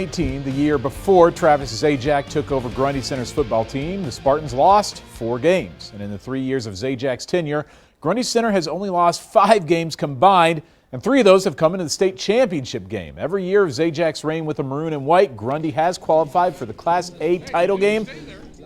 2018, the year before Travis Zajac took over Grundy Center's football team, the Spartans lost 4 games. And in the 3 years of Zajac's tenure, Grundy Center has only lost 5 games combined, and 3 of those have come into the state championship game. Every year of Zajac's reign with the maroon and white, Grundy has qualified for the Class A title game.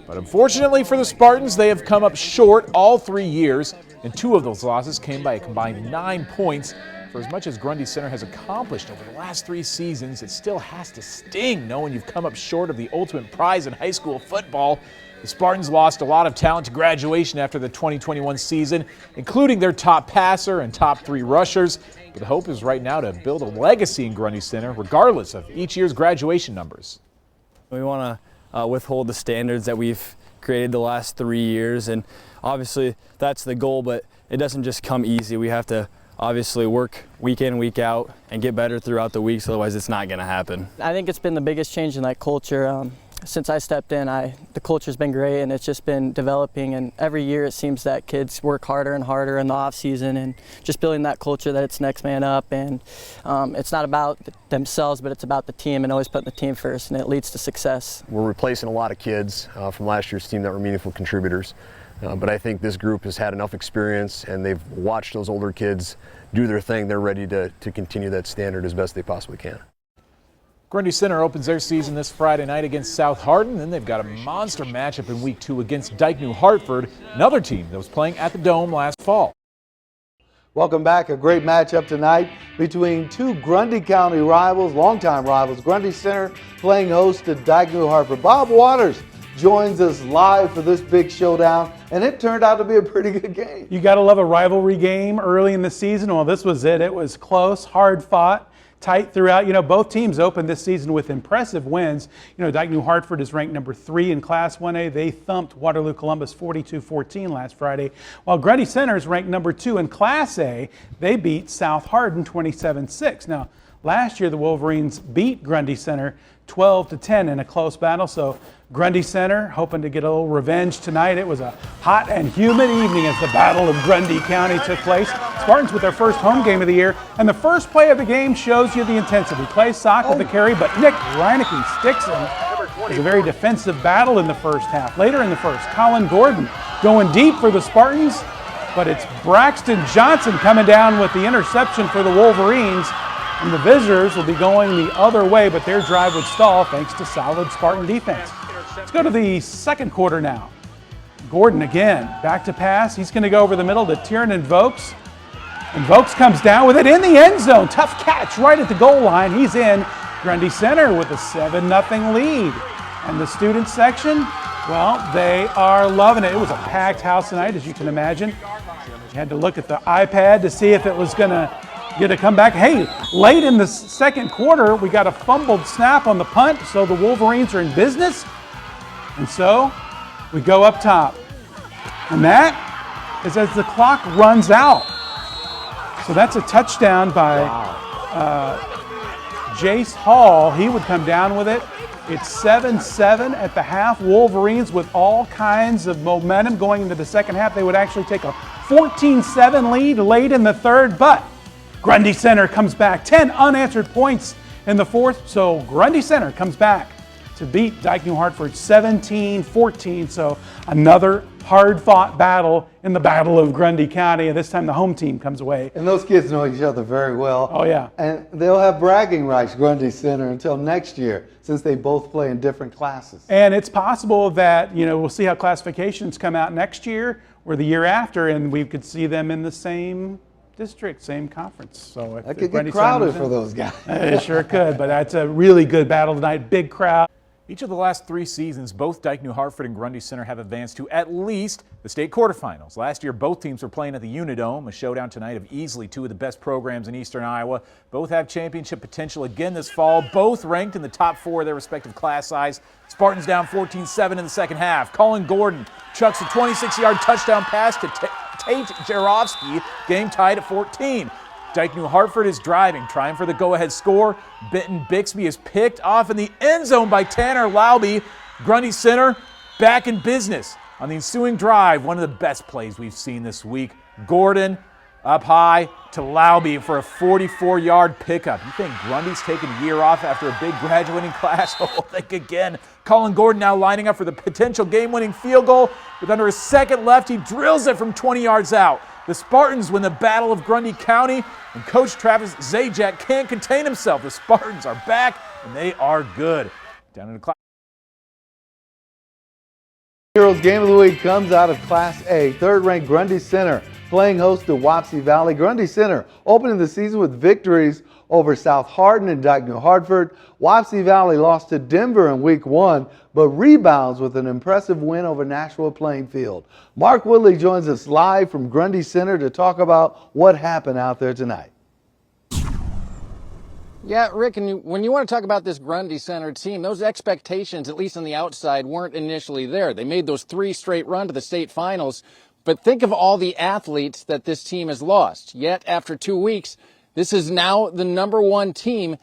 But unfortunately for the Spartans, they have come up short all 3 years, and 2 of those losses came by a combined 9 points. For as much as Grundy Center has accomplished over the last 3 seasons, it still has to sting knowing you've come up short of the ultimate prize in high school football. The Spartans lost a lot of talent to graduation after the 2021 season, including their top passer and top 3 rushers. But the hope is right now to build a legacy in Grundy Center, regardless of each year's graduation numbers. We want to withhold the standards that we've created the last 3 years, and obviously that's the goal, but it doesn't just come easy. We have to obviously work week in, week out, and get better throughout the weeks, otherwise it's not going to happen. I think it's been the biggest change in that culture. Since I stepped in, the culture's been great, and it's just been developing, and every year it seems that kids work harder and harder in the off season and just building that culture that it's next man up, and it's not about themselves, but it's about the team and always putting the team first, and it leads to success. We're replacing a lot of kids from last year's team that were meaningful contributors. But I think this group has had enough experience, and they've watched those older kids do their thing. They're ready to continue that standard as best they possibly can. Grundy Center opens their season this Friday night against South Hardin. Then they've got a monster matchup in week 2 against Dike New Hartford, another team that was playing at the Dome last fall. Welcome back. A great matchup tonight between 2 Grundy County rivals, longtime rivals. Grundy Center playing host to Dike New Hartford. Bob Waters joins us live for this big showdown, and it turned out to be a pretty good game. You got to love a rivalry game early in the season. Well, this was it. It was close, hard fought, tight throughout. You know, both teams opened this season with impressive wins. You know, Dike New Hartford is ranked number 3 in Class 1A. They thumped Waterloo Columbus 42-14 last Friday, while Grundy Center is ranked number 2 in Class A. They beat South Hardin 27-6. Now, last year the Wolverines beat Grundy Center 12-10 in a close battle, so Grundy Center hoping to get a little revenge tonight. It was a hot and humid evening as the Battle of Grundy County took place. Spartans with their first home game of the year, and the first play of the game shows you the intensity. Clay Sock with the carry, but Nick Reineke sticks him. It was a very defensive battle in the first half. Later in the first, Colin Gordon going deep for the Spartans, but it's Braxton Johnson coming down with the interception for the Wolverines. And the visitors will be going the other way, but their drive would stall thanks to solid Spartan defense. Let's go to the second quarter now. Gordon again, back to pass. He's going to go over the middle to Tiernan Vokes. And Vokes comes down with it in the end zone. Tough catch right at the goal line. He's in. Grundy Center with a 7-0 lead. And the student section, well, they are loving it. It was a packed house tonight, as you can imagine. You had to look at the iPad to see if it was going to get a comeback. Hey, late in the second quarter, we got a fumbled snap on the punt, so the Wolverines are in business. And so we go up top. And that is as the clock runs out. So that's a touchdown by Jace Hall. He would come down with it. It's 7-7 at the half. Wolverines with all kinds of momentum going into the second half. They would actually take a 14-7 lead late in the third, but Grundy Center comes back. 10 unanswered points in the fourth, so Grundy Center comes back to beat Dike New Hartford 17-14. So another hard-fought battle in the Battle of Grundy County, and this time the home team comes away. And those kids know each other very well. Oh, yeah. And they'll have bragging rights, Grundy Center, until next year, since they both play in different classes. And it's possible that, you know, we'll see how classifications come out next year or the year after, and we could see them in the same district, same conference. So that could get crowded for those guys. It sure could, but that's a really good battle tonight. Big crowd. Each of the last 3 seasons, both Dike New Hartford and Grundy Center have advanced to at least the state quarterfinals. Last year, both teams were playing at the Unidome, a showdown tonight of easily 2 of the best programs in eastern Iowa. Both have championship potential again this fall, both ranked in the top 4 of their respective class size. Spartans down 14-7 in the second half. Colin Gordon chucks a 26-yard touchdown pass to Tate Jarofsky, game tied at 14. Dike New Hartford is driving, trying for the go-ahead score. Benton Bixby is picked off in the end zone by Tanner Lauby. Grundy Center back in business on the ensuing drive. One of the best plays we've seen this week. Gordon Up high to Lauby for a 44-yard pickup. You think Grundy's taking a year off after a big graduating class? Oh, think again. Colin Gordon now lining up for the potential game-winning field goal. With under a second left, he drills it from 20 yards out. The Spartans win the Battle of Grundy County, and Coach Travis Zajac can't contain himself. The Spartans are back, and they are good. Down in the class. Heroes Game of the Week comes out of Class A. Third-ranked Grundy Center playing host to Wapsie Valley. Grundy Center opening the season with victories over South Hardin and Dyke New Hartford. Wapsie Valley lost to Denver in Week 1, but rebounds with an impressive win over Nashua Plainfield. Mark Woodley joins us live from Grundy Center to talk about what happened out there tonight. Yeah, Rick, and when you want to talk about this Grundy Center team, those expectations, at least on the outside, weren't initially there. They made those 3 straight runs to the state finals, but think of all the athletes that this team has lost. Yet, after 2 weeks, this is now the #1 team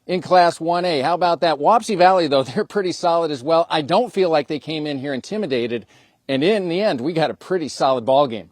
in Class 1A. How about that? Wapsie Valley, though, they're pretty solid as well. I don't feel like they came in here intimidated, and in the end, we got a pretty solid ball game.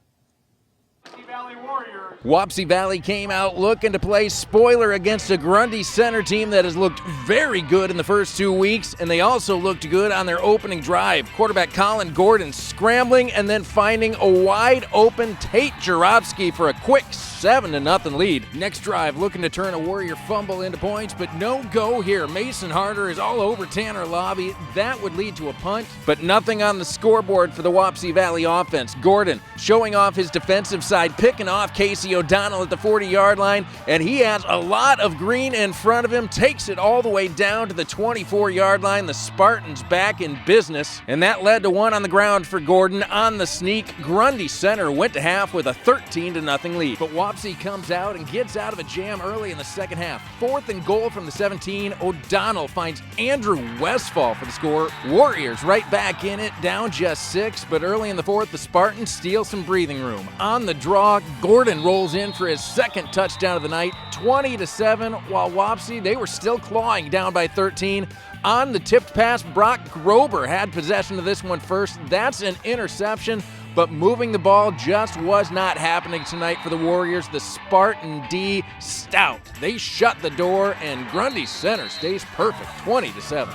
Wapsie Valley came out looking to play spoiler against a Grundy Center team that has looked very good in the first 2 weeks, and they also looked good on their opening drive. Quarterback Colin Gordon scrambling and then finding a wide open Tate Jarobski for a quick 7-0 lead. Next drive looking to turn a Warrior fumble into points, but no go here. Mason Harder is all over Tanner Lobby. That would lead to a punt, but nothing on the scoreboard for the Wapsie Valley offense. Gordon showing off his defensive side, picking off Casey O'Donnell at the 40-yard line, and he has a lot of green in front of him, takes it all the way down to the 24-yard line. The Spartans back in business, and that led to one on the ground for Gordon on the sneak. Grundy Center went to half with a 13-0 lead, but Wapsie comes out and gets out of a jam early in the second half. 4th and goal from the 17. O'Donnell finds Andrew Westfall for the score. Warriors right back in it, down just 6, but early in the 4th, the Spartans steal some breathing room. On the draw, Gordon rolls in for his 2nd touchdown of the night, 20-7, while Wapsie, they were still clawing down by 13. On the tipped pass, Brock Grober had possession of this one first. That's an interception, but moving the ball just was not happening tonight for the Warriors. The Spartan D stout. They shut the door, and Grundy Center stays perfect, 20-7.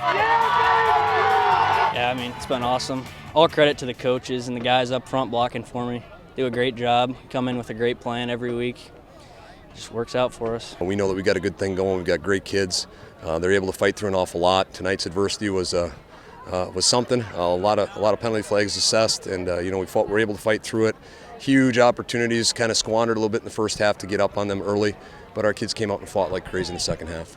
Yeah, I mean, it's been awesome. All credit to the coaches and the guys up front blocking for me. Do a great job, come in with a great plan every week. Just works out for us. We know that we got a good thing going. We've got great kids. They're able to fight through an awful lot. Tonight's adversity was something. A lot of penalty flags assessed, and we were able to fight through it. Huge opportunities, kind of squandered a little bit in the first half to get up on them early, but our kids came out and fought like crazy in the second half.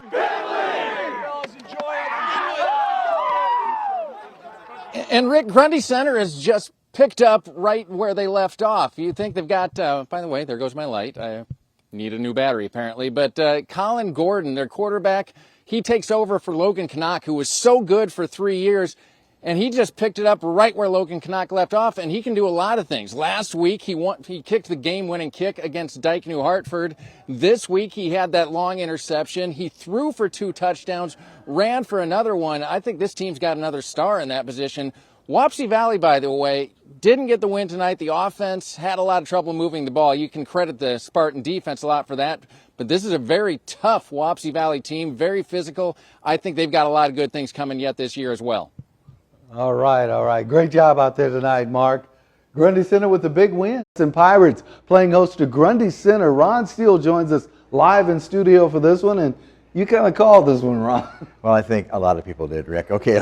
And Rick, Grundy Center has just picked up right where they left off. You think they've got, by the way, there goes my light. I need a new battery apparently. But Colin Gordon, their quarterback, he takes over for Logan Canuck, who was so good for 3 years. And he just picked it up right where Logan Canuck left off, and he can do a lot of things. Last week, he kicked the game-winning kick against Dyke New Hartford. This week, he had that long interception. He threw for 2 touchdowns, ran for another one. I think this team's got another star in that position. Wapsie Valley, by the way, didn't get the win tonight. The offense had a lot of trouble moving the ball. You can credit the Spartan defense a lot for that. But this is a very tough Wapsie Valley team, very physical. I think they've got a lot of good things coming yet this year as well. All right. Great job out there tonight, Mark. Grundy Center with a big win. And Pirates playing host to Grundy Center. Ron Steele joins us live in studio for this one, and you kind of called this one, Ron. Well, I think a lot of people did, Rick. Okay,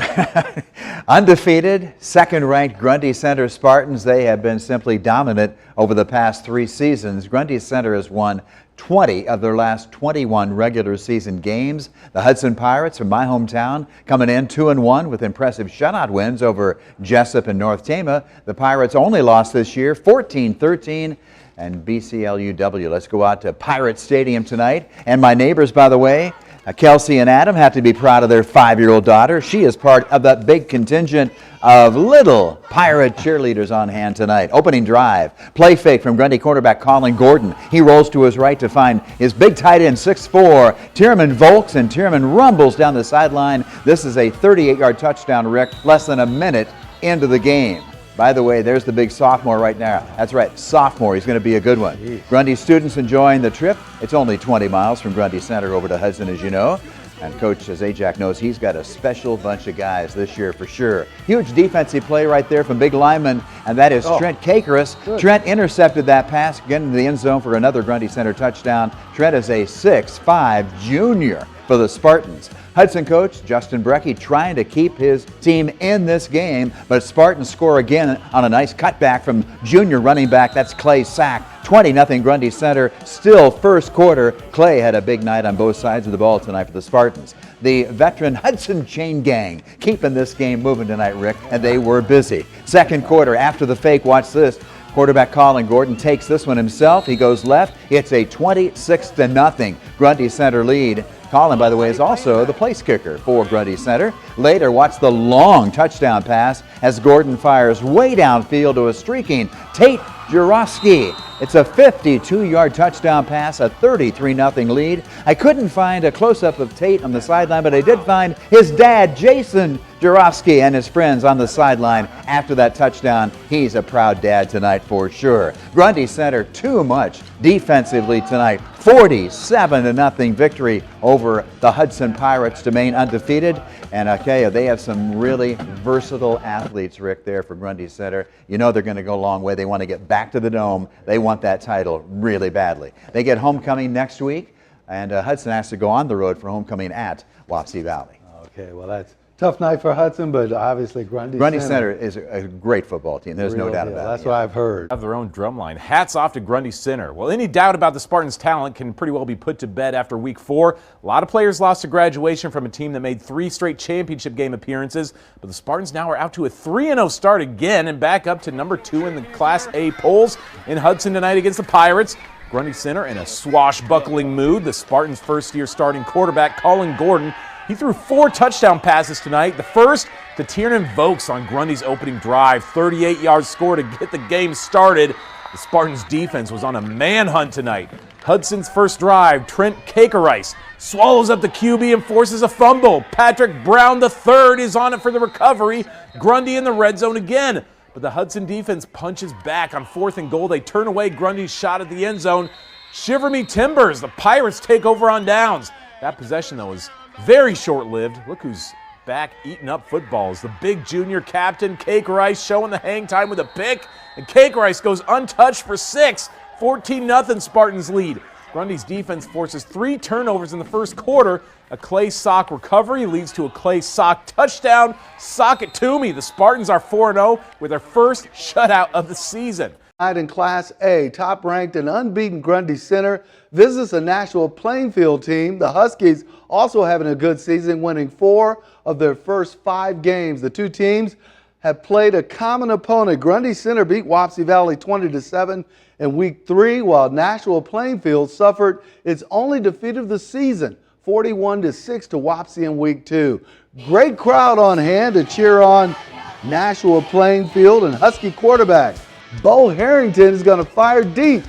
undefeated, second-ranked Grundy Center Spartans. They have been simply dominant over the past 3 seasons. Grundy Center has won 20 of their last 21 regular season games. The Hudson Pirates from my hometown coming in 2-1 with impressive shutout wins over Jessup and North Tama. The Pirates only lost this year 14-13 and BCLUW. Let's go out to Pirate Stadium tonight. And my neighbors, by the way, Kelsey and Adam have to be proud of their 5-year-old daughter. She is part of that big contingent of little Pirate cheerleaders on hand tonight. Opening drive. Play fake from Grundy quarterback Colin Gordon. He rolls to his right to find his big tight end, 6'4", Tierman Volks, and Tierman rumbles down the sideline. This is a 38-yard touchdown, Rick, less than a minute into the game. By the way, there's the big sophomore right now. That's right, sophomore. He's going to be a good one. Jeez. Grundy students enjoying the trip. It's only 20 miles from Grundy Center over to Hudson, as you know. And Coach Zajac knows he's got a special bunch of guys this year for sure. Huge defensive play right there from big lineman, and that is Trent Cakeris. Trent intercepted that pass, getting into the end zone for another Grundy Center touchdown. Trent is a 6'5" junior for the Spartans. Hudson coach Justin Brecky trying to keep his team in this game, but Spartans score again on a nice cutback from junior running back. That's Clay Sack. 20-0 Grundy Center. Still first quarter. Clay had a big night on both sides of the ball tonight for the Spartans. The veteran Hudson Chain Gang keeping this game moving tonight, Rick, and they were busy. Second quarter, after the fake, watch this. Quarterback Colin Gordon takes this one himself. He goes left. It's a 26-0 Grundy Center lead. Colin, by the way, is also the place kicker for Grundy Center. Later, watch the long touchdown pass as Gordon fires way downfield to a streaking Tate Jurowski. It's a 52-yard touchdown pass, a 33-0 lead. I couldn't find a close-up of Tate on the sideline, but I did find his dad, Jason Jurowski, and his friends on the sideline after that touchdown. He's a proud dad tonight for sure. Grundy Center, too much defensively tonight. 47-0 victory over the Hudson Pirates to remain undefeated. And I tell you, they have some really versatile athletes, Rick, there for Grundy Center. You know they're going to go a long way. They want to get back to the Dome. They want that title really badly. They get homecoming next week, and Hudson has to go on the road for homecoming at Wapsie Valley. Okay, well, that's a tough night for Hudson, but obviously Grundy Center is a great football team. There's no doubt about it. That's what I've heard. Have their own drum line. Hats off to Grundy Center. Well, any doubt about the Spartans' talent can pretty well be put to bed after week 4. A lot of players lost to graduation from a team that made 3 straight championship game appearances, but the Spartans now are out to a 3-0 start again and back up to number 2 in the Class A polls in Hudson tonight against the Pirates. Grundy Center in a swashbuckling mood. The Spartans' first-year starting quarterback, Colin Gordon, he threw 4 touchdown passes tonight. The first to Tiernan Vokes on Grundy's opening drive. 38-yard score to get the game started. The Spartans' defense was on a manhunt tonight. Hudson's first drive, Trent Cakeris swallows up the QB and forces a fumble. Patrick Brown III is on it for the recovery. Grundy in the red zone again. But the Hudson defense punches back on 4th and goal. They turn away Grundy's shot at the end zone. Shiver me timbers. The Pirates take over on downs. That possession, though, was very short-lived. Look who's back eating up footballs. The big junior captain, Cakeris, showing the hang time with a pick. And Cakeris goes untouched for 6. 14-0 Spartans lead. Grundy's defense forces 3 turnovers in the first quarter. A Clay Sock recovery leads to a Clay Sock touchdown. Sock it to me. The Spartans are 4-0 with their first shutout of the season. In Class A, top-ranked and unbeaten Grundy Center visits a Nashua Plainfield team. The Huskies also having a good season, winning 4 of their first 5 games. The two teams have played a common opponent. Grundy Center beat Wapsie Valley 20-7 in week 3, while Nashua Plainfield suffered its only defeat of the season, 41-6 to Wapsie in week 2. Great crowd on hand to cheer on Nashua Plainfield, and Husky quarterback Bo Harrington is going to fire deep,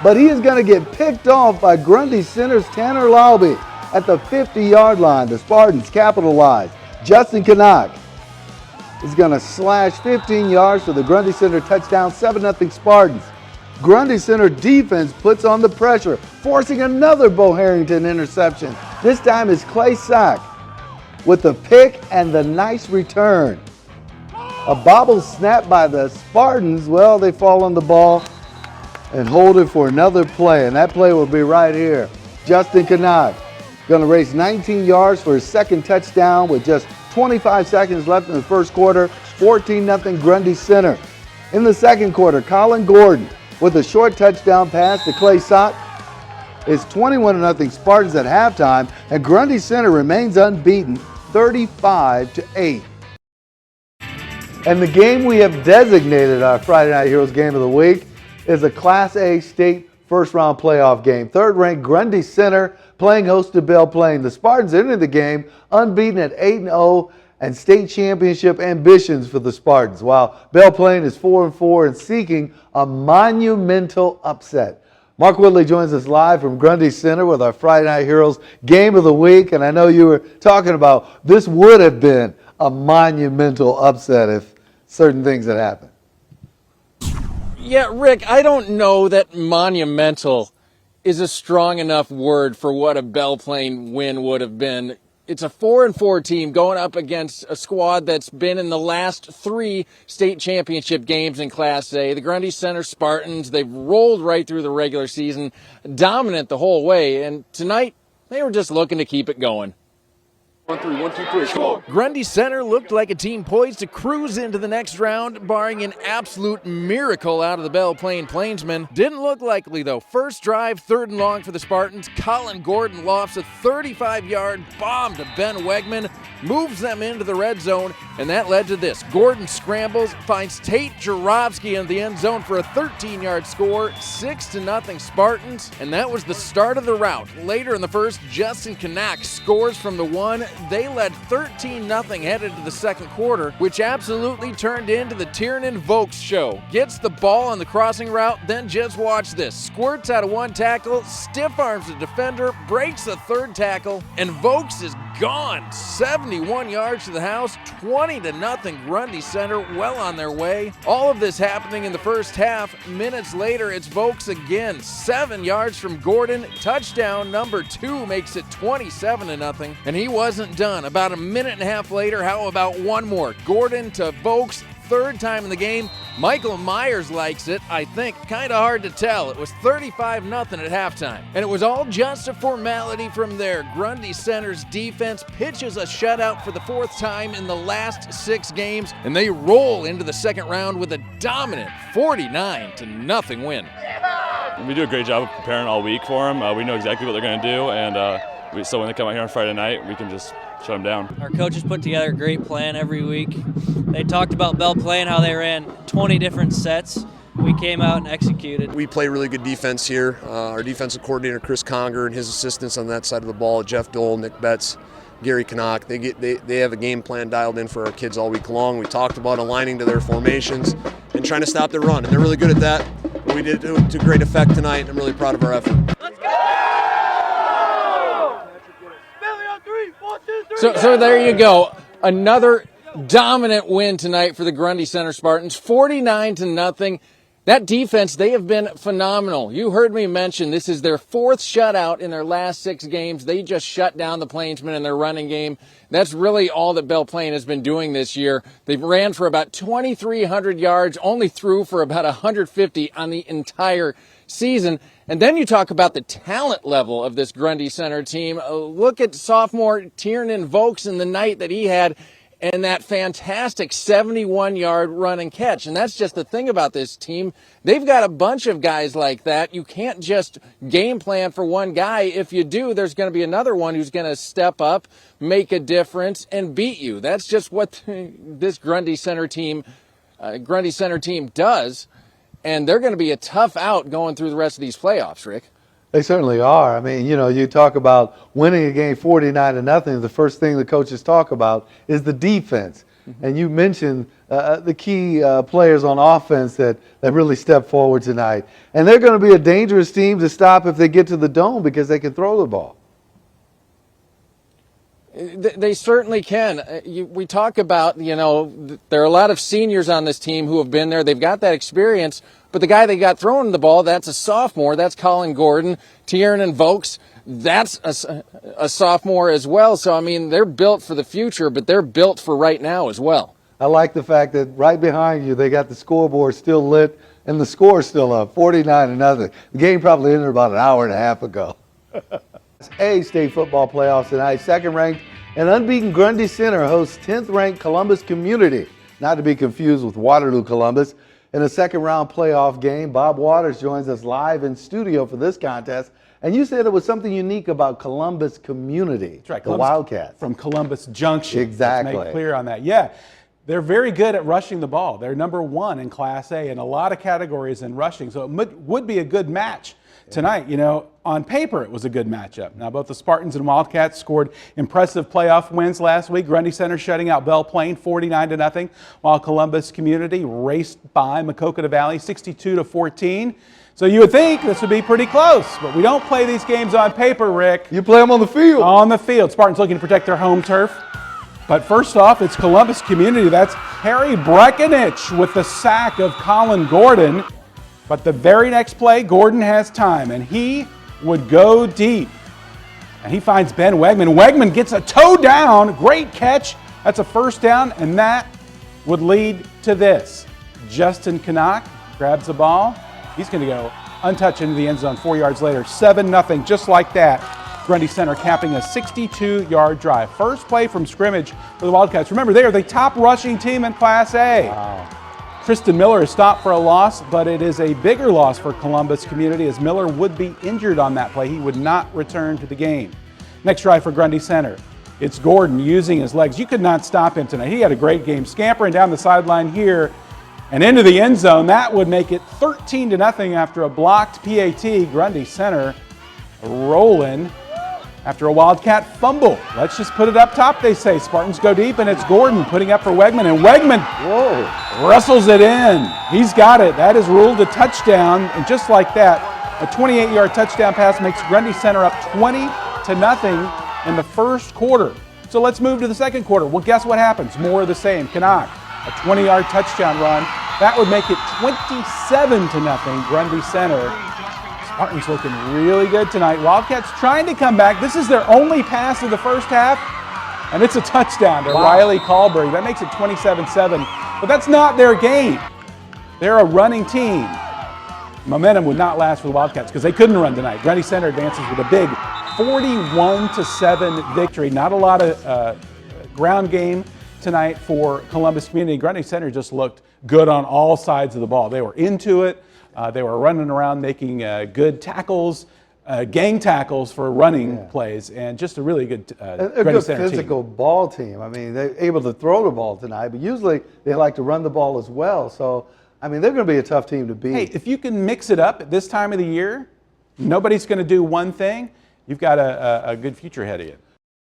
but he is going to get picked off by Grundy Center's Tanner Laube at the 50-yard line. The Spartans capitalize. Justin Canuck is going to slash 15 yards for the Grundy Center touchdown, 7-0 Spartans. Grundy Center defense puts on the pressure, forcing another Bo Harrington interception. This time it's Clay Sack with the pick and the nice return. A bobble snap by the Spartans. Well, they fall on the ball and hold it for another play, and that play will be right here. Justin Canuck going to race 19 yards for his second touchdown with just 25 seconds left in the first quarter. 14-0 Grundy Center. In the second quarter, Colin Gordon with a short touchdown pass to Clay Sock. It's 21-0 Spartans at halftime, and Grundy Center remains unbeaten, 35-8. And the game we have designated our Friday Night Heroes game of the week is a Class A state first-round playoff game. Third-ranked Grundy Center playing host to Belle Plaine. The Spartans entered the game unbeaten at 8-0 and state championship ambitions for the Spartans, while Belle Plaine is 4-4 and seeking a monumental upset. Mark Woodley joins us live from Grundy Center with our Friday Night Heroes game of the week, and I know you were talking about this would have been a monumental upset if certain things had happened. Yeah, Rick, I don't know that monumental is a strong enough word for what a Belle Plaine win would have been. It's a 4-4 team going up against a squad that's been in the last 3 state championship games in Class A. The Grundy Center Spartans, they've rolled right through the regular season, dominant the whole way, and tonight they were just looking to keep it going. 1-3, 1-2-3, score. Grundy Center looked like a team poised to cruise into the next round, barring an absolute miracle out of the Belle Plaine Plainsmen. Didn't look likely, though. First drive, 3rd and long for the Spartans. Colin Gordon lofts a 35-yard bomb to Ben Wegman, moves them into the red zone, and that led to this. Gordon scrambles, finds Tate Jarobski in the end zone for a 13-yard score, 6-0 Spartans, and that was the start of the rout. Later in the first, Justin Kanak scores from the 1. They led 13-0 headed to the second quarter, which absolutely turned into the Tiernan Vokes show. Gets the ball on the crossing route, then just watch this. Squirts out of 1 tackle, stiff arms the defender, breaks the 3rd tackle, and Vokes is gone. 71 yards to the house, 20-0 Grundy Center, well on their way. All of this happening in the first half. Minutes later, it's Vokes again. 7 yards from Gordon. Touchdown number 2 makes it 27-0. And he wasn't done. About a minute and a half later, how about one more? Gordon to Vokes, 3rd time in the game. Michael Myers likes it, I think. Kind of hard to tell. It was 35-0 at halftime. And it was all just a formality from there. Grundy Center's defense pitches a shutout for the 4th time in the last 6 games, and they roll into the second round with a dominant 49-0 win. We do a great job of preparing all week for them. We know exactly what they're going to do, and so when they come out here on Friday night, we can just shut them down. Our coaches put together a great plan every week. They talked about Belle Plaine, how they ran 20 different sets. We came out and executed. We play really good defense here. Our defensive coordinator, Chris Conger, and his assistants on that side of the ball, Jeff Dole, Nick Betts, Gary Canuck, they have a game plan dialed in for our kids all week long. We talked about aligning to their formations and trying to stop their run, and they're really good at that. We did it to great effect tonight. I'm really proud of our effort. Let's go! So there you go. Another dominant win tonight for the Grundy Center Spartans, 49-0. That defense, they have been phenomenal. You heard me mention this is their 4th shutout in their last 6 games. They just shut down the Plainsmen in their running game. That's really all that Belle Plaine has been doing this year. They ran for about 2,300 yards, only threw for about 150 on the entire season. And then you talk about the talent level of this Grundy Center team. Look at sophomore Tiernan Vokes in the night that he had, and that fantastic 71-yard run and catch. And that's just the thing about this team. They've got a bunch of guys like that. You can't just game plan for one guy. If you do, there's going to be another one who's going to step up, make a difference, and beat you. That's just what this Grundy Center team does. And they're going to be a tough out going through the rest of these playoffs, Rick. They certainly are. I mean, you know, you talk about winning a game 49-0. The first thing the coaches talk about is the defense. Mm-hmm. And you mentioned the key players on offense that really stepped forward tonight. And they're going to be a dangerous team to stop if they get to the dome because they can throw the ball. They certainly can. We talk about, you know, there are a lot of seniors on this team who have been there. They've got that experience. But the guy they got throwing the ball, that's a sophomore. That's Colin Gordon. Tiernan Vokes, that's a sophomore as well. So, I mean, they're built for the future, but they're built for right now as well. I like the fact that right behind you, they got the scoreboard still lit and the score still up, 49-0. The game probably ended about an hour and a half ago. A state football playoffs tonight. Second-ranked and unbeaten Grundy Center hosts 10th-ranked Columbus Community, not to be confused with Waterloo Columbus. In a second-round playoff game, Bob Waters joins us live in studio for this contest. And you said it was something unique about Columbus Community, That's right, the Wildcats. From Columbus Junction. Exactly. Let's make clear on that. Yeah. They're very good at rushing the ball. They're number 1 in Class A in a lot of categories in rushing. So it would be a good match tonight. You know, on paper, it was a good matchup. Now, both the Spartans and Wildcats scored impressive playoff wins last week. Grundy Center shutting out Belle Plaine 49-0, while Columbus Community raced by Maquoketa Valley 62-14. So you would think this would be pretty close, but we don't play these games on paper, Rick. You play them on the field. On the field. Spartans looking to protect their home turf. But first off, it's Columbus Community. That's Harry Breckenich with the sack of Colin Gordon. But the very next play, Gordon has time, and he would go deep. And he finds Ben Wegman. Wegman gets a toe down. Great catch. That's a first down, and that would lead to this. Justin Canuck grabs the ball. He's going to go untouched into the end zone 4 yards later. 7-0, just like that. Grundy Center capping a 62-yard drive. First play from scrimmage for the Wildcats. Remember, they are the top rushing team in Class A. Wow. Tristan Miller is stopped for a loss, but it is a bigger loss for Columbus community as Miller would be injured on that play. He would not return to the game. Next drive for Grundy Center. It's Gordon using his legs. You could not stop him tonight. He had a great game, scampering down the sideline here and into the end zone. That would make it 13-0 after a blocked PAT. Grundy Center rolling after a Wildcat fumble. Let's just put it up top, they say. Spartans go deep, and it's Gordon putting up for Wegman, and Wegman wrestles it in. He's got it. That is ruled a touchdown, and just like that, a 28-yard touchdown pass makes Grundy Center up 20-0 in the first quarter. So let's move to the second quarter. Well, guess what happens? More of the same. Canuck, a 20-yard touchdown run. That would make it 27-0 Grundy Center. Spartans looking really good tonight. Wildcats trying to come back. This is their only pass of the first half, and it's a touchdown to Riley Colberg. That makes it 27-7, but that's not their game. They're a running team. Momentum would not last for the Wildcats because they couldn't run tonight. Grundy Center advances with a big 41-7 victory. Not a lot of ground game tonight for Columbus Community. Grundy Center just looked good on all sides of the ball. They were into it. They were running around making good tackles, gang tackles for running plays, and just a really good a good physical ball team. I mean, they're able to throw the ball tonight, but usually they like to run the ball as well. So, I mean, they're going to be a tough team to beat. Hey, if you can mix it up at this time of the year, nobody's going to do one thing. You've got a good future ahead of you.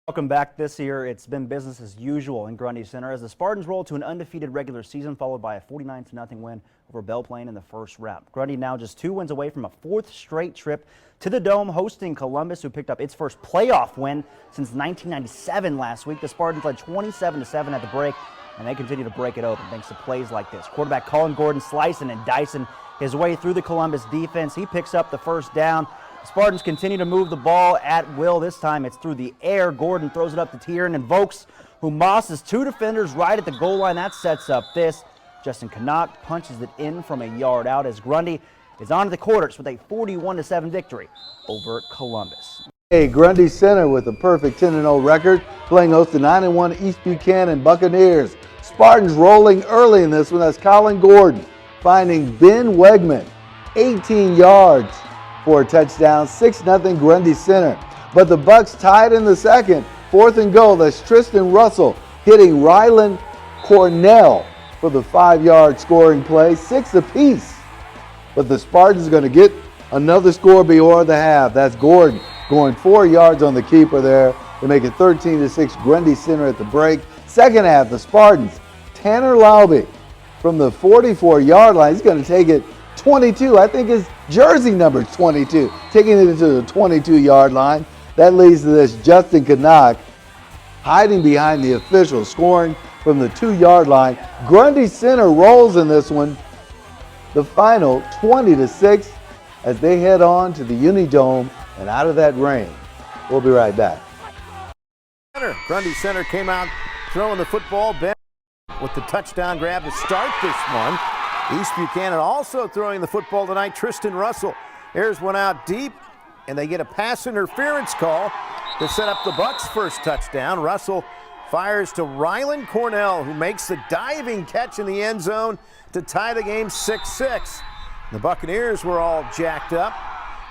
Welcome back. This year, it's been business as usual in Grundy Center as the Spartans roll to an undefeated regular season followed by a 49-0 win over Belle Plaine in the first round. Grundy now just 2 wins away from a 4th straight trip to the Dome, hosting Columbus, who picked up its first playoff win since 1997 last week. The Spartans led 27-7 at the break, and they continue to break it open thanks to plays like this. Quarterback Colin Gordon slicing and dicing his way through the Columbus defense. He picks up the first down. Spartans continue to move the ball at will. This time it's through the air. Gordon throws it up to Tieran and Vokes, who mosses 2 defenders right at the goal line. That sets up this. Justin Canuck punches it in from a yard out as Grundy is on to the quarters with a 41-7 victory over Columbus. Hey, Grundy Center with a perfect 10-0 record, playing host to 9-1 East Buchanan Buccaneers. Spartans rolling early in this one. That's Colin Gordon finding Ben Wegman, 18 yards. For a touchdown, 6-0 Grundy Center. But the Bucks tied in the second. 4th and goal, that's Tristan Russell hitting Rylan Cornell for the 5-yard scoring play, 6 apiece. But the Spartans are going to get another score before the half. That's Gordon going 4 yards on the keeper there to make it 13-6 Grundy Center at the break. Second half, the Spartans, Tanner Laube from the 44-yard line. He's going to take it 22. I think his jersey number is 22, taking it into the 22-yard line. That leads to this Justin Canuck hiding behind the official, scoring from the 2-yard line. Grundy Center rolls in this one. The final 20-6 as they head on to the Unidome and out of that rain. We'll be right back. Grundy Center came out throwing the football. Ben with the touchdown grab to start this one. East Buchanan also throwing the football tonight. Tristan Russell. There's one out deep, and they get a pass interference call to set up the Bucks' first touchdown. Russell fires to Rylan Cornell, who makes the diving catch in the end zone to tie the game 6-6. The Buccaneers were all jacked up,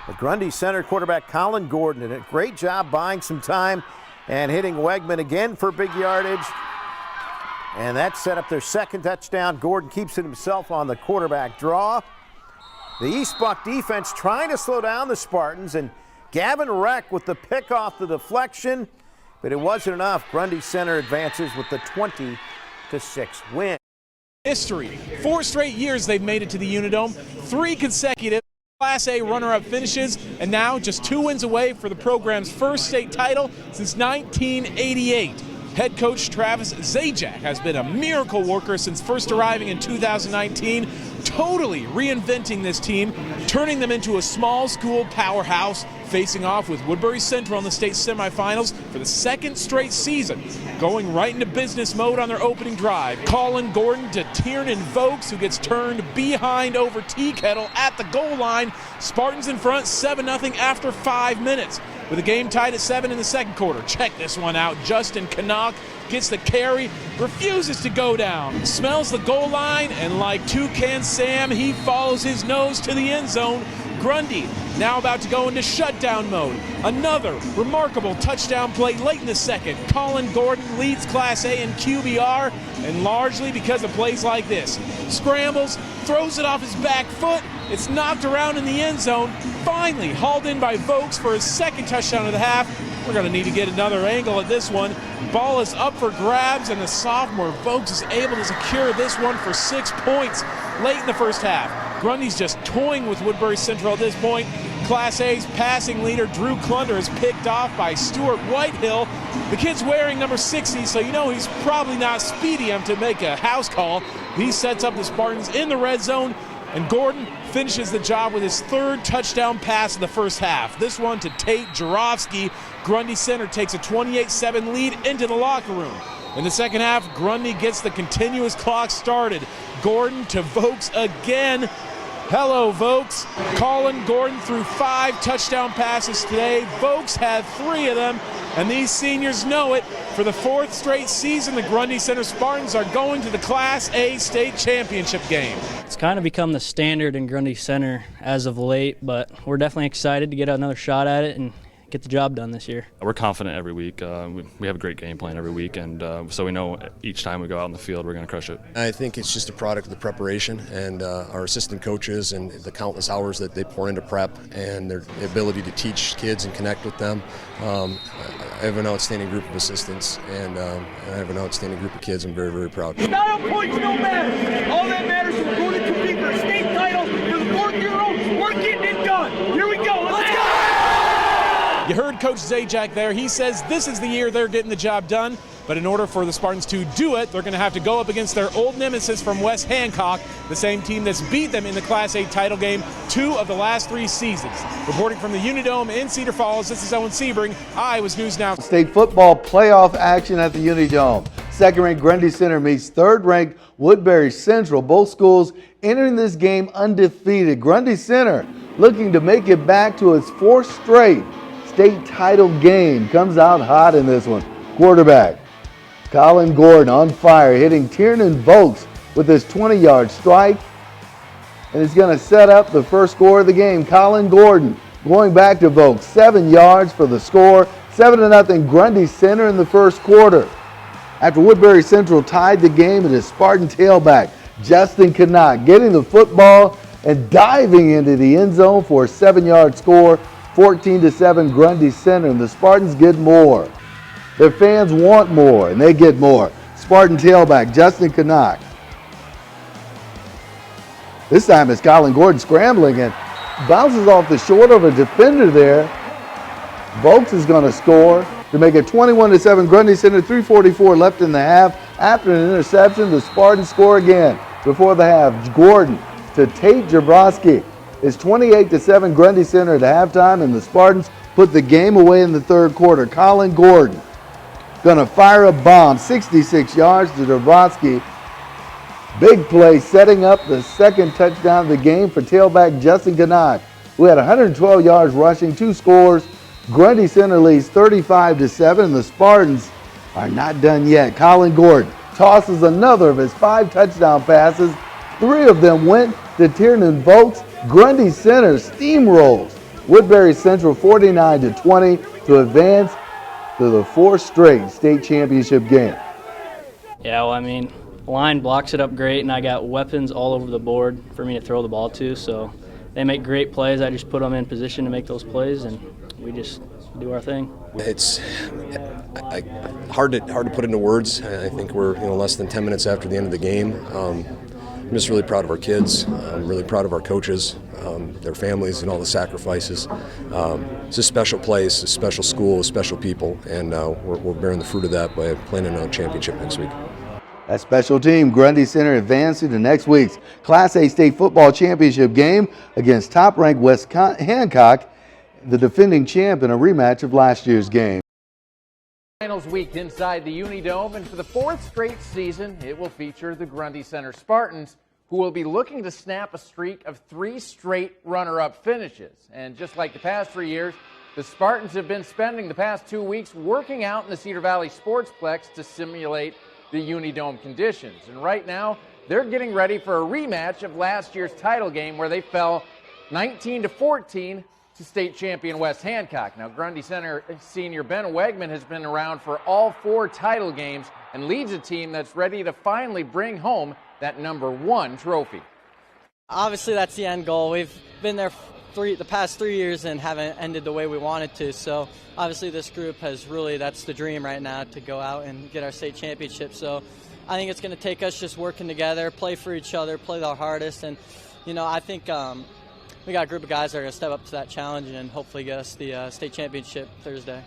but Grundy Center quarterback Colin Gordon did a great job buying some time and hitting Wegman again for big yardage. And that set up their second touchdown. Gordon keeps it himself on the quarterback draw. The East Buck defense trying to slow down the Spartans, and Gavin Reck with the pick off the deflection, but it wasn't enough. Grundy Center advances with the 20-6 win. History. 4 straight years they've made it to the Unidome, 3 consecutive Class A runner-up finishes, and now just 2 wins away for the program's first state title since 1988. Head coach Travis Zajac has been a miracle worker since first arriving in 2019, totally reinventing this team, turning them into a small school powerhouse, facing off with Woodbury Central in the state semifinals for the second straight season, going right into business mode on their opening drive. Colin Gordon to Tiernan Vokes, who gets turned behind over Tea Kettle at the goal line. Spartans in front 7-0 after 5 minutes. With the game tied at 7 in the second quarter. Check this one out. Justin Canuck gets the carry, refuses to go down, smells the goal line, and like Toucan Sam, he follows his nose to the end zone. Grundy now about to go into shutdown mode. Another remarkable touchdown play late in the second. Colin Gordon leads Class A in QBR, and largely because of plays like this. Scrambles, throws it off his back foot, it's knocked around in the end zone, finally hauled in by Vokes for his second touchdown of the half. We're going to need to get another angle at this one. Ball is up for grabs, and the sophomore Vokes is able to secure this one for 6 points late in the first half. Grundy's just toying with Woodbury Central at this point. Class A's passing leader Drew Clunder is picked off by Stuart Whitehill. The kid's wearing number 60, so you know he's probably not speedy enough to make a house call. He sets up the Spartans in the red zone, and Gordon finishes the job with his third touchdown pass in the first half. This one to Tate Jarofsky. Grundy Center takes a 28-7 lead into the locker room. In the second half, Grundy gets the continuous clock started. Gordon to Vokes again. Hello, Vokes. Colin Gordon threw 5 touchdown passes today. Vokes had 3 of them, and these seniors know it. For the 4th straight season, the Grundy Center Spartans are going to the Class A state championship game. It's kind of become the standard in Grundy Center as of late, but we're definitely excited to get another shot at it and get the job done this year. We're confident every week. We have a great game plan every week, and so we know each time we go out on the field we're going to crush it. I think it's just a product of the preparation and our assistant coaches and the countless hours that they pour into prep and their ability to teach kids and connect with them. I have an outstanding group of assistants, and I have an outstanding group of kids. I'm very, very proud. Style points don't matter. All that matters is we're going to compete for a state title for the 4th year old. We're getting it done. Here we go. Let's go! You heard Coach Zajac there. He says this is the year they're getting the job done, but in order for the Spartans to do it, they're going to have to go up against their old nemesis from West Hancock, the same team that's beat them in the Class A title game 2 of the last 3 seasons. Reporting from the Unidome in Cedar Falls, this is Owen Sebring, Iowa's News Now. State football playoff action at the Unidome. Second-ranked Grundy Center meets third-ranked Woodbury Central. Both schools entering this game undefeated. Grundy Center looking to make it back to its 4th straight state title game. Comes out hot in this one. Quarterback Colin Gordon on fire, hitting Tiernan Vokes with his 20-yard strike, and he's going to set up the first score of the game. Colin Gordon going back to Vokes, 7 yards for the score. 7-0 Grundy Center in the first quarter. After Woodbury Central tied the game, it is Spartan tailback Justin Canuck getting the football and diving into the end zone for a 7-yard score. 14-7 Grundy Center, and the Spartans get more. Their fans want more, and they get more. Spartan tailback Justin Canuck. This time it's Colin Gordon scrambling and bounces off the short of a defender there. Vokes is going to score to make it 21-7 Grundy Center. 3:44 left in the half. After an interception, the Spartans score again. Before the half, Gordon to Tate Jabrowski. It's 28-7 Grundy Center at halftime, and the Spartans put the game away in the third quarter. Colin Gordon going to fire a bomb, 66 yards to Jabrowski. Big play, setting up the second touchdown of the game for tailback Justin Canuck, who had 112 yards rushing, 2 scores. Grundy Center leads 35-7, and the Spartans are not done yet. Colin Gordon tosses another of his 5 touchdown passes. 3 of them went to Tiernan Vokes. Grundy Center steamrolls Woodbury Central 49-20 to advance to the 4th straight state championship game. Yeah, well, I mean, line blocks it up great, and I got weapons all over the board for me to throw the ball to, so they make great plays. I just put them in position to make those plays, and we just do our thing. It's hard to put into words. I think we're less than 10 minutes after the end of the game. I'm just really proud of our kids. I'm really proud of our coaches, their families, and all the sacrifices. It's a special place, a special school, special people, and we're bearing the fruit of that by playing in a championship next week. That special team, Grundy Center, advancing to next week's Class A state football championship game against top-ranked West Hancock, the defending champ, in a rematch of last year's game. Finals week inside the Unidome, and for the fourth straight season, it will feature the Grundy Center Spartans, who will be looking to snap a streak of 3 straight runner-up finishes. And just like the past 3 years, the Spartans have been spending the past 2 weeks working out in the Cedar Valley Sportsplex to simulate the Unidome conditions. And right now, they're getting ready for a rematch of last year's title game where they fell 19-14 to state champion West Hancock. Now, Grundy Center senior Ben Wegman has been around for all 4 title games and leads a team that's ready to finally bring home that #1 trophy. Obviously, that's the end goal. We've been there the past 3 years and haven't ended the way we wanted to. So obviously this group has really, that's the dream right now, to go out and get our state championship. So I think it's going to take us just working together, play for each other, play our hardest. And, you know, I think we got a group of guys that are going to step up to that challenge and hopefully get us the state championship Thursday.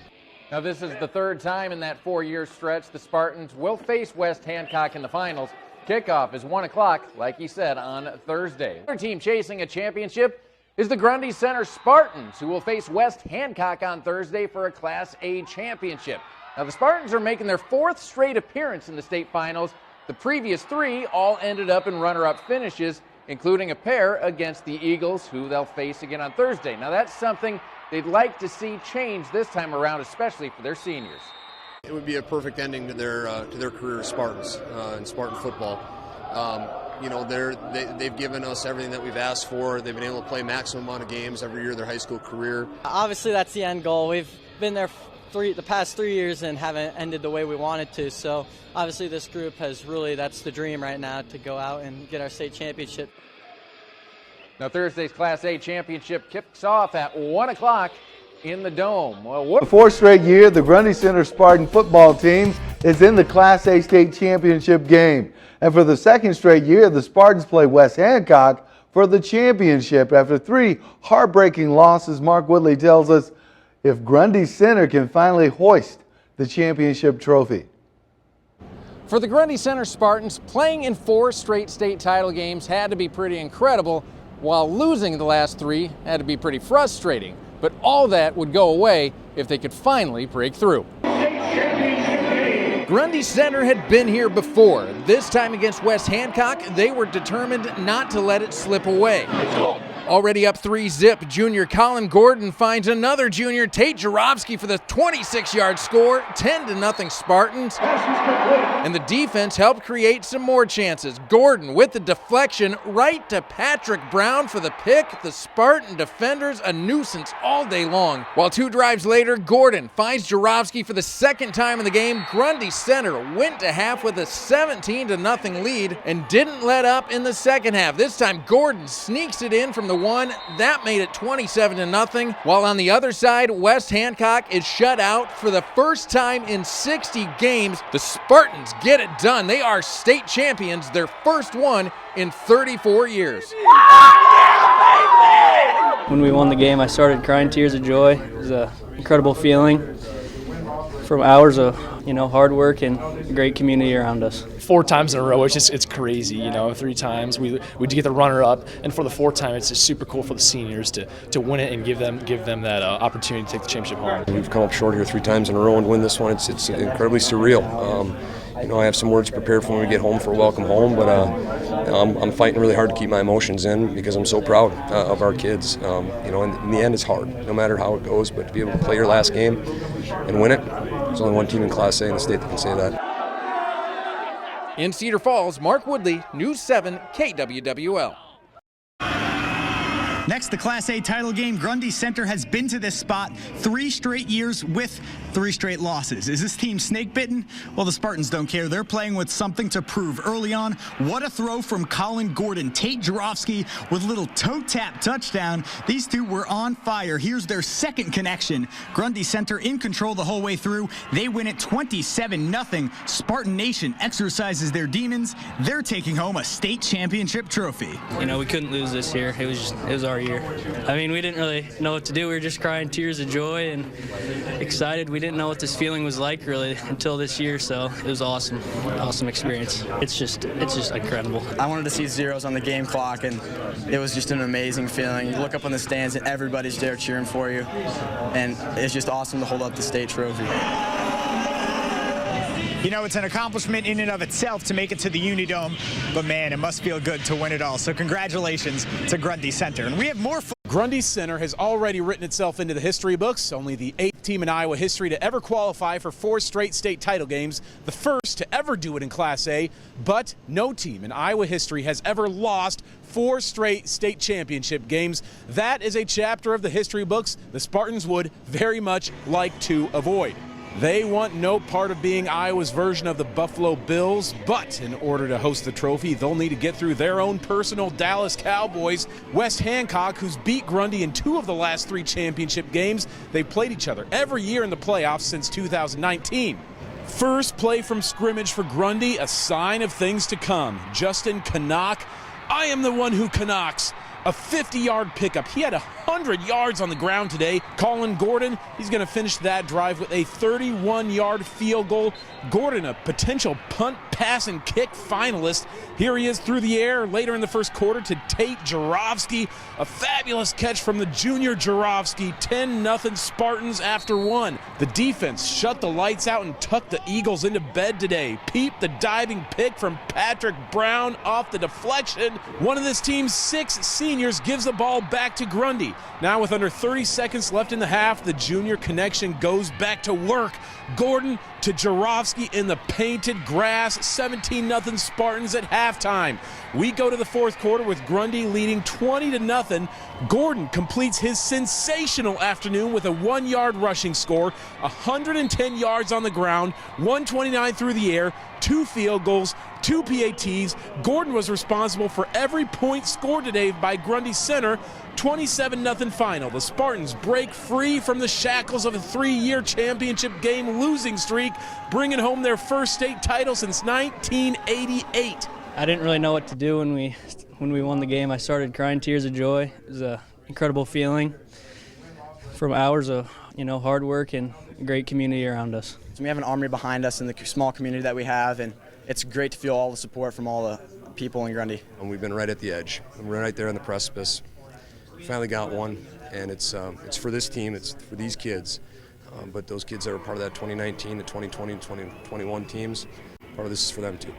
Now, this is the 3rd time in that 4-year stretch the Spartans will face West Hancock in the finals. Kickoff is 1 o'clock, like he said, on Thursday. Another team chasing a championship is the Grundy Center Spartans, who will face West Hancock on Thursday for a Class A championship. Now, the Spartans are making their 4th straight appearance in the state finals. The previous 3 all ended up in runner-up finishes, including a pair against the Eagles, who they'll face again on Thursday. Now, that's something they'd like to see change this time around, especially for their seniors. It would be a perfect ending to their career as Spartans in Spartan football. You know, they've given us everything that we've asked for. They've been able to play maximum amount of games every year of their high school career. Obviously, that's the end goal. We've been there the past 3 years and haven't ended the way we wanted to. So obviously this group has really, that's the dream right now, to go out and get our state championship. Now, Thursday's Class A championship kicks off at 1 o'clock in the Dome. Well, For the 4th straight year, the Grundy Center Spartan football team is in the Class A state championship game. And for the 2nd straight year, the Spartans play West Hancock for the championship. After 3 heartbreaking losses, Mark Woodley tells us if Grundy Center can finally hoist the championship trophy. For the Grundy Center Spartans, playing in 4 straight state title games had to be pretty incredible, while losing the last 3 had to be pretty frustrating. But all that would go away if they could finally break through. Grundy Center had been here before. This time against West Hancock, they were determined not to let it slip away. Already up 3-zip, junior Colin Gordon finds another junior, Tate Jarofsky, for the 26-yard score, 10-0 Spartans. And the defense helped create some more chances. Gordon with the deflection right to Patrick Brown for the pick. The Spartan defenders a nuisance all day long. While 2 drives later, Gordon finds Jarofsky for the 2nd time in the game. Grundy Center went to half with a 17-0 lead and didn't let up in the second half. This time Gordon sneaks it in from the 1. That made it 27-0. While on the other side, West Hancock is shut out for the first time in 60 games. The Spartans get it done. They are state champions, their first one in 34 years. When we won the game, I started crying tears of joy. It was an incredible feeling from hours of hard work and a great community around us. 4 times in a row, it's crazy. 3 times we get the runner up, and for the 4th time, it's just super cool for the seniors to win it and give them that opportunity to take the championship home. We've come up short here 3 times in a row and win this one. It's incredibly surreal. I have some words prepared for when we get home for welcome home, but I'm fighting really hard to keep my emotions in because I'm so proud of our kids. In the end, it's hard, no matter how it goes, but to be able to play your last game and win it, there's only one team in Class A in the state that can say that. In Cedar Falls, Mark Woodley, News 7 KWWL. Next, the Class A title game. Grundy Center has been to this spot 3 straight years with 3 straight losses. Is this team snake bitten? Well, the Spartans don't care. They're playing with something to prove. Early on, what a throw from Colin Gordon. Tate Jarofsky with a little toe tap touchdown. These two were on fire. Here's their second connection. Grundy Center in control the whole way through. They win it 27-0. Spartan Nation exercises their demons. They're taking home a state championship trophy. You know, we couldn't lose this year. It was our year. I mean, we didn't really know what to do. We were just crying tears of joy and excited. We didn't know what this feeling was like really until this year, so it was awesome. Awesome experience. It's just incredible. I wanted to see zeros on the game clock, and it was just an amazing feeling. You look up on the stands and everybody's there cheering for you, and it's just awesome to hold up the state trophy. You know, it's an accomplishment in and of itself to make it to the Unidome, but man, it must feel good to win it all. So congratulations to Grundy Center. And we have more fun. Grundy Center has already written itself into the history books, only the 8th team in Iowa history to ever qualify for 4 straight state title games, the first to ever do it in Class A, but no team in Iowa history has ever lost 4 straight state championship games. That is a chapter of the history books the Spartans would very much like to avoid. They want no part of being Iowa's version of the Buffalo Bills, but in order to host the trophy, they'll need to get through their own personal Dallas Cowboys. West Hancock, who's beat Grundy in 2 of the last 3 championship games. They've played each other every year in the playoffs since 2019. First play from scrimmage for Grundy, a sign of things to come. Justin Canuck, I am the one who Canucks. A 50-yard pickup. He had 100 yards on the ground today. Colin Gordon, he's going to finish that drive with a 31-yard field goal. Gordon, a potential punt, pass, and kick finalist. Here he is through the air later in the first quarter to Tate Jarofsky. A fabulous catch from the junior Jarofsky. 10-0 Spartans after 1. The defense shut the lights out and tucked the Eagles into bed today. Peep the diving pick from Patrick Brown off the deflection. One of this team's 6 seniors gives the ball back to Grundy. Now with under 30 seconds left in the half, the junior connection goes back to work. Gordon to Jarofsky in the painted grass. 17-0 Spartans at halftime. We go to the fourth quarter with Grundy leading 20-0. Gordon completes his sensational afternoon with a 1-yard rushing score, 110 yards on the ground, 129 through the air, 2 field goals, 2 PATs. Gordon was responsible for every point scored today by Grundy Center. 27-0 final. The Spartans break free from the shackles of a 3-year championship game losing streak, bringing home their first state title since 1988. I didn't really know what to do when we won the game. I started crying tears of joy. It was an incredible feeling from hours of hard work and a great community around us. So we have an army behind us in the small community that we have, and it's great to feel all the support from all the people in Grundy. And we've been right at the edge. We're right there on the precipice. We finally got one, and it's for this team, it's for these kids. But those kids that are part of that 2019, the 2020, 2021 teams, part of this is for them too.